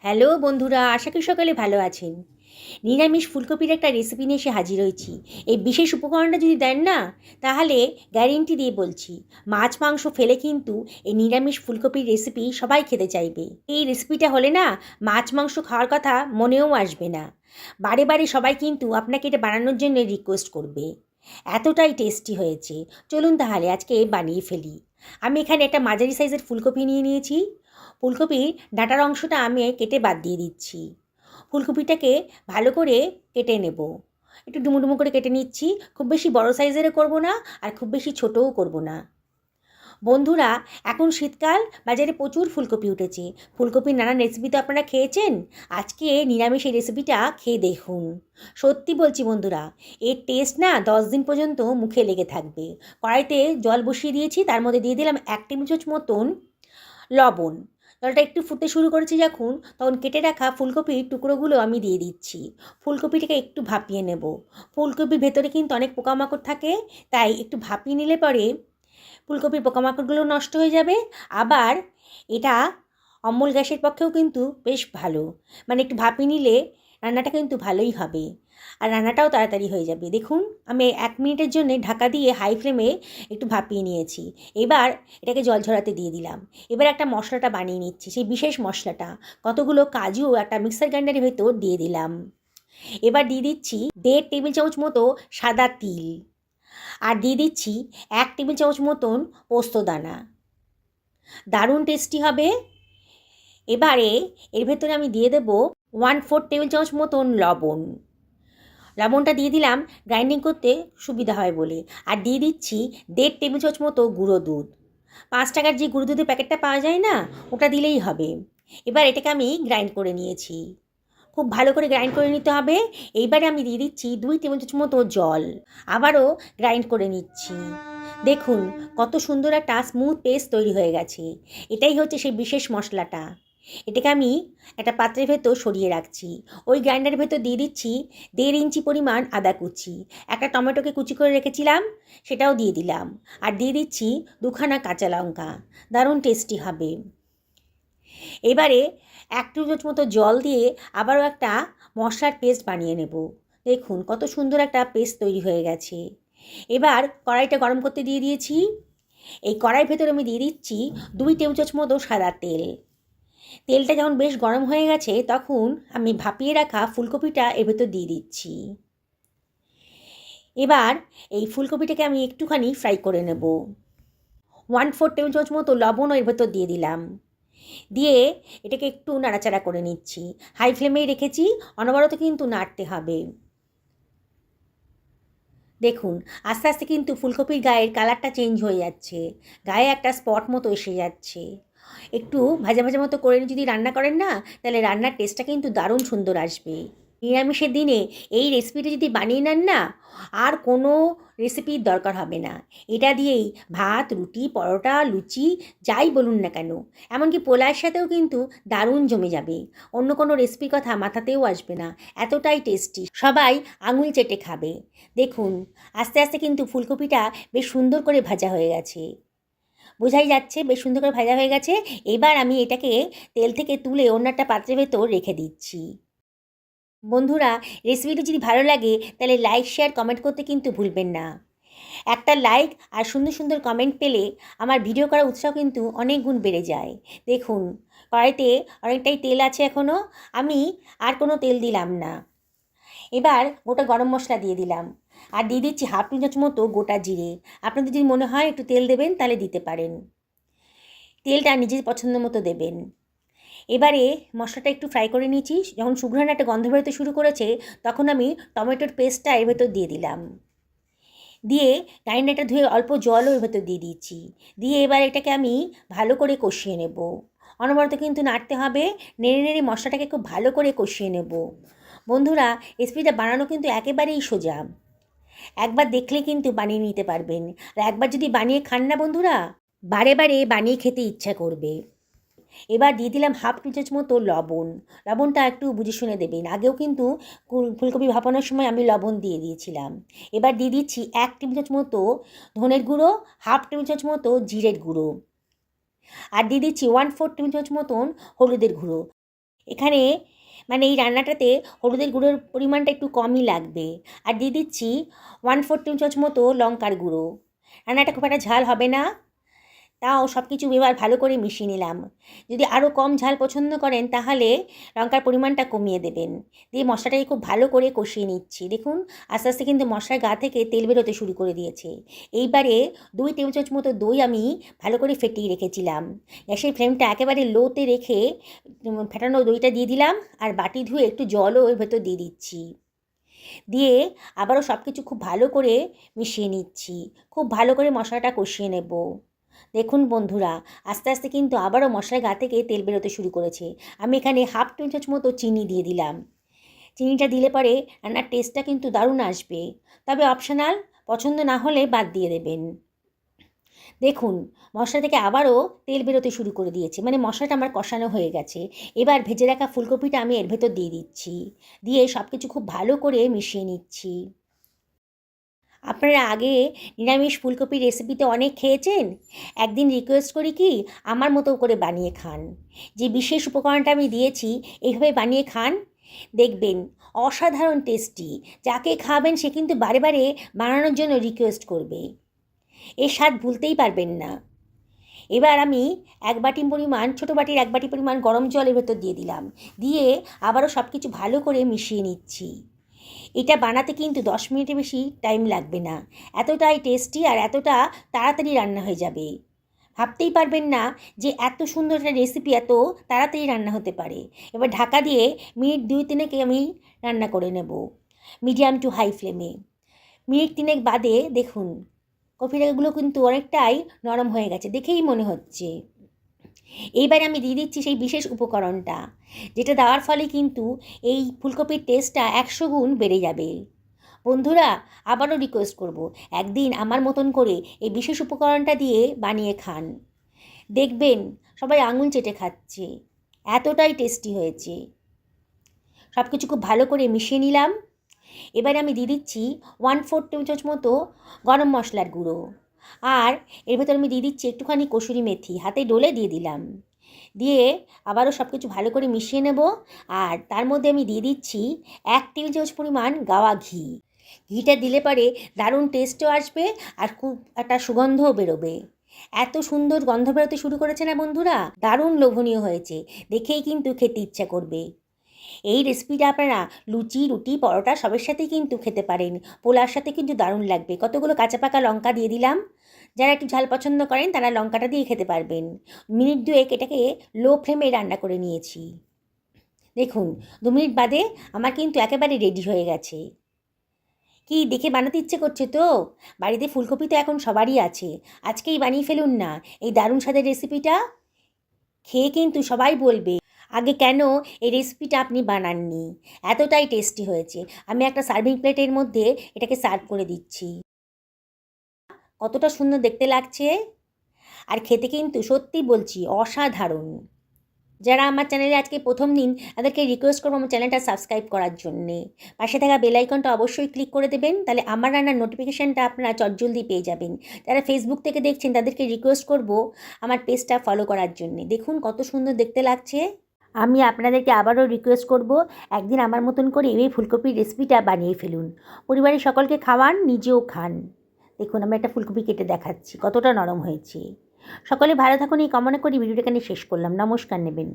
Hello বন্ধুরা, আশা করি সকালে ভালো আছেন। নিরামিষ ফুলকপির একটা রেসিপি নিয়ে এসে হাজির হয়েছি। এই বিশেষ উপকরণটা যদি দেন না, তাহলে গ্যারেন্টি দিয়ে বলছি মাছ মাংস ফেলে কিন্তু এই নিরামিষ ফুলকপির রেসিপি সবাই খেতে চাইবে। এই রেসিপিটা হলে না মাছ মাংস খাওয়ার কথা মনেও আসবে না। বারে বারে সবাই কিন্তু আপনাকে এটা বানানোর জন্য রিকোয়েস্ট করবে, এতটাই টেস্টি হয়েছে। চলুন তাহলে আজকে বানিয়ে ফেলি। আমি এখানে একটা মাঝারি সাইজের ফুলকপি নিয়ে নিয়েছি। ফুলকপির ডাঁটার অংশটা আমি কেটে বাদ দিয়ে দিচ্ছি। ফুলকপিটাকে ভালো করে কেটে নেব। একটু ডুমো ডুমো করে কেটে নিচ্ছি। খুব বেশি বড় সাইজেরও করব না, আর খুব বেশি ছোটও করব না। বন্ধুরা, এখন শীতকাল, বাজারে প্রচুর ফুলকপি উঠেছে। ফুলকপির নানান রেসিপি তো আপনারা খেয়েছেন। আজকে নিরামিষ এই রেসিপিটা খেয়ে দেখুন। সত্যি বলছি বন্ধুরা, এর টেস্ট না 10 দিন পর্যন্ত মুখে লেগে থাকবে। কড়াইতে জল বসিয়ে দিয়েছি, তার মধ্যে দিয়ে দিলাম 1 টেবিল চামচ মতন লবণ। জলটা একটু ফুটতে শুরু করেছে যখন, তখন কেটে রাখা ফুলকপির টুকরোগুলো আমি দিয়ে দিচ্ছি। ফুলকপিটাকে একটু ভাপিয়ে নেব। ফুলকপির ভেতরে কিন্তু অনেক পোকামাকড় থাকে, তাই একটু ভাপিয়ে নিলে পরে ফুলকপির পোকামাকড়গুলো নষ্ট হয়ে যাবে। আবার এটা অম্ল গ্যাসের পক্ষেও কিন্তু বেশ ভালো। মানে একটু ভাপিয়ে নিলে রান্নাটা কিন্তু ভালোই হবে, আর রান্নাটাও তাড়াতাড়ি হয়ে যাবে। দেখুন, আমি 1 মিনিটের জন্য ঢাকা দিয়ে হাই ফ্লেমে একটু ভাপিয়ে নিয়েছি। এবার এটাকে জল ঝরাতে দিয়ে দিলাম। এবার একটা মশলাটা বানিয়ে নিচ্ছি, সেই বিশেষ মশলাটা। কতগুলো কাজু একটা মিক্সার গ্রাইন্ডারের ভেতর দিয়ে দিলাম। এবার দিয়ে দিচ্ছি 1.5 টেবিল চামচ মতো সাদা তিল, আর দিয়ে দিচ্ছি 1 টেবিল চামচ মতন পোস্তদানা। দারুণ টেস্টি হবে। এবারে এর ভেতরে আমি দিয়ে দেবো 1/4 টেবিল চামচ মতন লবণ। লবণটা দিয়ে দিলাম গ্রাইন্ডিং করতে সুবিধা হয় বলে। আর দিয়ে দিচ্ছি 1.5 টেবিল চামচ মতো গুঁড়ো দুধ। 5 টাকার যে গুঁড়ো দুধের প্যাকেটটা পাওয়া যায় না, ওটা দিলেই হবে। এবার এটাকে আমি গ্রাইন্ড করে নিয়েছি। খুব ভালো করে গ্রাইন্ড করে নিতে হবে। এইবারে আমি দিয়ে দিচ্ছি 2 টেবিল চামচ মতো জল। আবারও গ্রাইন্ড করে নিচ্ছি। দেখুন, কত সুন্দর একটা স্মুথ পেস্ট তৈরি হয়ে গেছে। এটাই হচ্ছে সেই বিশেষ মশলাটা। এটাকে আমি একটা পাত্রের ভেতর সরিয়ে রাখছি। ওই গ্রাইন্ডারের ভেতর দিয়ে দিচ্ছি 1.5 ইঞ্চি পরিমাণ আদা কুচি। একটা টমেটোকে কুচি করে রেখেছিলাম, সেটাও দিয়ে দিলাম। আর দিয়ে দিচ্ছি 2খানা কাঁচা লঙ্কা। দারুণ টেস্টি হবে। এবারে 1 টেবিল চামচ মতো জল দিয়ে আবারও একটা মশলার পেস্ট বানিয়ে নেব। দেখুন, কত সুন্দর একটা পেস্ট তৈরি হয়ে গেছে। এবার কড়াইটা গরম করতে দিয়ে দিয়েছি। এই কড়াইয়ের ভেতরে আমি দিয়ে দিচ্ছি 2 টেবিল চামচ মতো সাদা তেল। তেলটা যখন বেশ গরম হয়ে গেছে, তখন আমি ভাপিয়ে রাখা ফুলকপিটা এর ভেতর দিয়ে দিচ্ছি। এবার এই ফুলকপিটাকে আমি একটুখানি ফ্রাই করে নেব। 1/4 টেবিল চামচ মতো লবণও এর ভেতর দিয়ে দিলাম। দিয়ে এটাকে একটু নাড়াচাড়া করে নিচ্ছি। হাই ফ্লেমেই রেখেছি, অনবরত কিন্তু নাড়তে হবে। দেখুন, আস্তে আস্তে কিন্তু ফুলকপির গায়ের কালারটা চেঞ্জ হয়ে যাচ্ছে। গায়ে একটা স্পট মতো এসে যাচ্ছে। একটু ভাজা ভাজা মতো করে যদি রান্না করেন না, তাহলে রান্নার টেস্টটা কিন্তু দারুণ সুন্দর আসবে। নিরামিষের দিনে এই রেসিপিটা যদি বানিয়ে নেন না, আর কোনো রেসিপির দরকার হবে না। এটা দিয়েই ভাত, রুটি, পরোটা, লুচি যাই বলুন না কেন, এমনকি পোলাওয়ের সাথেও কিন্তু দারুণ জমে যাবে। অন্য কোনো রেসিপির কথা মাথাতেও আসবে না, এতটাই টেস্টি। সবাই আঙুল চেটে খাবে। দেখুন, আস্তে আস্তে কিন্তু ফুলকপিটা বেশ সুন্দর করে ভাজা হয়ে গেছে। বোঝাই যাচ্ছে বেশ সুন্দর করে ভাজা হয়ে গেছে। এবার আমি এটাকে তেল থেকে তুলে অন্য একটা পাত্রের ভেতর রেখে দিচ্ছি। বন্ধুরা, রেসিপিটি যদি ভালো লাগে তাহলে লাইক, শেয়ার, কমেন্ট করতে কিন্তু ভুলবেন না। একটা লাইক আর সুন্দর সুন্দর কমেন্ট পেলে আমার ভিডিও করার উৎসাহ কিন্তু অনেক গুণ বেড়ে যায়। দেখুন, কড়াইতে অনেকটাই তেল আছে এখনও, আমি আর কোনো তেল দিলাম না। এবার গোটা গরম মশলা দিয়ে দিলাম, আর দিয়ে দিচ্ছি 1/2 টেবিল চামচ মতো গোটা জিরে। আপনাদের যদি মনে হয় একটু তেল দেবেন, তাহলে দিতে পারেন। তেলটা নিজের পছন্দ মতো দেবেন। এবারে মশলাটা একটু ফ্রাই করে নিয়েছি। যখন সুঘ্রাণ একটা গন্ধ বেরোতে শুরু করেছে, তখন আমি টমেটোর পেস্টটা এর ভেতর দিয়ে দিলাম। দিয়ে গ্রাইন্ডারটা ধুয়ে অল্প জলও এর ভেতর দিয়ে দিচ্ছি। দিয়ে এবার এটাকে আমি ভালো করে কষিয়ে নেব। অনবরত কিন্তু নাড়তে হবে। নেড়ে নেড়ে মশলাটাকে খুব ভালো করে কষিয়ে নেব। বন্ধুরা, রেসিপিটা বানানো কিন্তু একেবারেই সোজা। একবার দেখলে কিন্তু বানিয়ে নিতে পারবেন। আর একবার যদি বানিয়ে খান না বন্ধুরা, বারে বারে বানিয়ে খেতে ইচ্ছা করবে। এবার দিয়ে দিলাম 1/2 টেবিল চামচ মতো লবণ। লবণটা একটু বুঝে শুনে দেবেন। আগেও কিন্তু ফুলকপি ভাপানোর সময় আমি লবণ দিয়ে দিয়েছিলাম। এবার দিয়ে দিচ্ছি 1 টেবিল চামচ মতো ধনের গুঁড়ো, 1/2 টেবিল চামচ মতো জিরের গুঁড়ো, আর দিয়ে দিচ্ছি 1/4 টেবিল চামচ মতন হলুদের গুঁড়ো। এখানে মানে এই রান্নাটাতে হলুদের গুঁড়োর পরিমাণটা একটু কমই লাগবে। আর দিয়ে দিচ্ছি 1/4 টেবিল চামচ মতো লঙ্কার গুঁড়ো। রান্নাটা খুব একটা ঝাল হবে না, তাও সব কিছু এবার ভালো করে মিশিয়ে নিলাম। যদি আরও কম ঝাল পছন্দ করেন তাহলে লঙ্কার পরিমাণটা কমিয়ে দেবেন। দিয়ে মশলাটাকে খুব ভালো করে কষিয়ে নিচ্ছি। দেখুন আস্তে আস্তে কিন্তু মশলার গা থেকে তেল বেরোতে শুরু করে দিয়েছে। এইবারে 2 টেবিল চামচ মতো দই আমি ভালো করে ফেটিয়ে রেখেছিলাম। গ্যাসের ফ্লেমটা একেবারে লোতে রেখে ফেটানো দইটা দিয়ে দিলাম, আর বাটি ধুয়ে একটু জলও এর ভেতর দিয়ে দিচ্ছি। দিয়ে আবারও সব কিছু খুব ভালো করে মিশিয়ে নিচ্ছি। খুব ভালো করে মশলাটা কষিয়ে নেব। দেখুন বন্ধুরা, আস্তে আস্তে কিন্তু আবারও মশলার গা থেকে তেল বেরোতে শুরু করেছে। আমি এখানে 1/2 টেবিল চামচ মতো চিনি দিয়ে দিলাম। চিনিটা দিলে পরে রান্নার টেস্টটা কিন্তু দারুণ আসবে, তবে অপশনাল, পছন্দ না হলে বাদ দিয়ে দেবেন। দেখুন মশলা থেকে আবারও তেল বেরোতে শুরু করে দিয়েছে, মানে মশলাটা আমার কষানো হয়ে গেছে। এবার ভেজে রাখা ফুলকপিটা আমি এর ভেতর দিয়ে দিচ্ছি, দিয়ে সব কিছু খুব ভালো করে মিশিয়ে নিচ্ছি। আপনারা আগে নিরামিষ ফুলকপির রেসিপিতে অনেক খেয়েছেন। একদিন রিকোয়েস্ট করি কি আমার মতো করে বানিয়ে খান। যে বিশেষ উপকরণটা আমি দিয়েছি এইভাবে বানিয়ে খান, দেখবেন অসাধারণ টেস্টি। যাকে খাবেন সে কিন্তু বারে বারে বানানোর জন্য রিকোয়েস্ট করবে। এর স্বাদ ভুলতেই পারবেন না। এবার আমি ছোটো বাটির 1 বাটি পরিমাণ গরম জলের ভেতর দিয়ে দিলাম, দিয়ে আবারও সব কিছু ভালো করে মিশিয়ে নিচ্ছি। এটা বানাতে কিন্তু 10 মিনিটের বেশি টাইম লাগবে না। এতটাই টেস্টি আর এতটা তাড়াতাড়ি রান্না হয়ে যাবে। ভাবতেই পারবেন না যে এত সুন্দর একটা রেসিপি এত তাড়াতাড়ি রান্না হতে পারে। এবার ঢাকা দিয়ে মিনিট 2-3 আমি রান্না করে নেব, মিডিয়াম টু হাই ফ্লেমে। মিনিট 3 বাদে দেখুন কপিটাগুলো কিন্তু অনেকটাই নরম হয়ে গেছে, দেখেই মনে হচ্ছে। এইবার আমি দিয়ে দিচ্ছি সেই বিশেষ উপকরণটা, যেটা দেওয়ার ফলে কিন্তু এই ফুলকপির টেস্টটা 100 গুণ বেড়ে যাবে। বন্ধুরা, আবারও রিকোয়েস্ট করব, একদিন আমার মতন করে এই বিশেষ উপকরণটা দিয়ে বানিয়ে খান। দেখবেন সবাই আঙুল চেটে খাচ্ছে, এতটাই টেস্টি হয়েছে। সব কিছু খুব ভালো করে মিশিয়ে নিলাম। এবারে আমি দিয়ে দিচ্ছি 1/4 টেবিল চামচ মতো গরম মশলার গুঁড়ো, আর এর ভেতর আমি দিয়ে দিচ্ছি একটুখানি কসুরি মেথি, হাতে ডলে দিয়ে দিলাম। দিয়ে আবারও সব কিছু ভালো করে মিশিয়ে নেব। আর তার মধ্যে আমি দিয়ে দিচ্ছি 1 টেবিল চামচ পরিমাণ গাওয়া ঘি। ঘিটা দিলে পরে দারুণ টেস্টও আসবে আর খুব একটা সুগন্ধও বেরোবে। এত সুন্দর গন্ধ বেরোতে শুরু করেছে না বন্ধুরা, দারুণ লোভনীয় হয়েছে, দেখেই কিন্তু খেতে ইচ্ছা করবে। এই রেসিপিটা আপনারা লুচি, রুটি, পরোটা সবের সাথেই কিন্তু খেতে পারেন। পোলার সাথে কিন্তু দারুণ লাগবে। কতগুলো কাঁচা পাকা লঙ্কা দিয়ে দিলাম। যারা একটু ঝাল পছন্দ করেন তারা লঙ্কাটা দিয়ে খেতে পারবেন। মিনিট 2 এটাকে লো ফ্লেমে রান্না করে নিয়েছি। দেখুন 2 মিনিট বাদে আমার কিন্তু একেবারে রেডি হয়ে গেছে। কি দেখে বানাতে ইচ্ছে করছে তো? বাড়িতে ফুলকপি তো এখন সবারই আছে, আজকেই বানিয়ে ফেলুন না এই দারুণ স্বাদের রেসিপিটা। খেয়ে কিন্তু সবাই বলবে আগে কেন এই রেসিপিটা আপনি বানাননি, এতটাই টেস্টি হয়েছে। আমি একটা সার্ভিং প্লেটের মধ্যে এটাকে সার্ভ করে দিচ্ছি। কতটা সুন্দর দেখতে লাগছে, আর খেতে কিন্তু সত্যি বলছি অসাধারণ। যারা আমার চ্যানেলে আজকে প্রথম দিন তাদেরকে রিকোয়েস্ট করবো আমার চ্যানেলটা সাবস্ক্রাইব করার জন্যে। পাশে থাকা বেল আইকনটা অবশ্যই ক্লিক করে দেবেন, তাহলে আমার রান্নার নোটিফিকেশানটা আপনারা চটজলদি পেয়ে যাবেন। যারা ফেসবুক থেকে দেখছেন তাদেরকে রিকোয়েস্ট করব আমার পেজটা ফলো করার জন্যে। দেখুন কত সুন্দর দেখতে লাগছে। আমি আপনাদেরকে আবারও রিকোয়েস্ট করব, একদিন আমার মতন করে এই ফুলকপির রেসিপিটা বানিয়ে ফেলুন। পরিবারের সকলকে খাওয়ান, নিজেও খান। দেখুন আমি একটা ফুলকপি কেটে দেখাচ্ছি কতটা নরম হয়েছে। সকলে ভালো থাকুন এই কামনা করি ভিডিওটা এখানে শেষ করলাম। নমস্কার নেবেন।